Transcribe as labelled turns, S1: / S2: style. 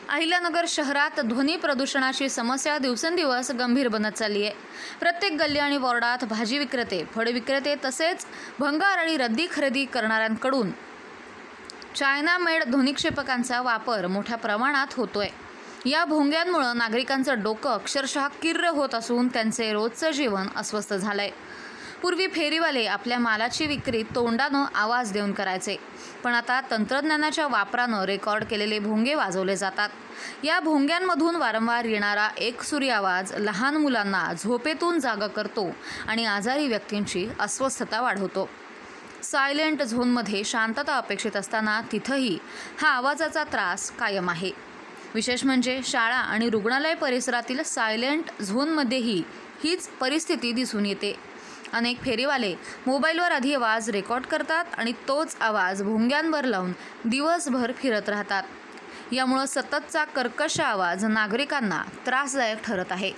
S1: अहिल्यानगर शहरात ध्वनी प्रदूषणाची समस्या दिवसेंदिवस गंभीर बनत चालली आहे। प्रत्येक गल्ली आणि वॉर्डात भाजी विक्रेते, फळ विक्रेते तसेच भंगार आणि रद्दी खरेदी करणाऱ्यांकडून चायना मेड ध्वनिक्षेपकांचा वापर मोठ्या प्रमाणात होतोय। या भोंग्यांमुळे नागरिकांचं डोकं अक्षरशः किर्र होत असून त्यांचे रोजचं जीवन अस्वस्थ झालंय। पूर्वी फेरीवाले आपल्या मालाची विक्री तोंडानं आवाज देऊन करायचे, पण आता तंत्रज्ञानाच्या वापरानं रेकॉर्ड केलेले भोंगे वाजवले जातात। या भोंग्यांमधून वारंवार येणारा एकसुरी आवाज लहान मुलांना झोपेतून जागा करतो आणि आजारी व्यक्तींची अस्वस्थता वाढवतो। सायलेंट झोनमध्ये शांतता अपेक्षित असताना तिथंही हा आवाजाचा त्रास कायम आहे। विशेष म्हणजे शाळा आणि रुग्णालय परिसरातील सायलेंट झोनमध्येही हीच परिस्थिती दिसून येते। अनेक फेरीवाले मोबाईलवर आधी आवाज रेकॉर्ड करतात आणि तोच आवाज भोंग्यांवर लावून दिवसभर फिरत राहतात। यामुळे सततचा कर्कश आवाज नागरिकांना त्रासदायक ठरत आहे।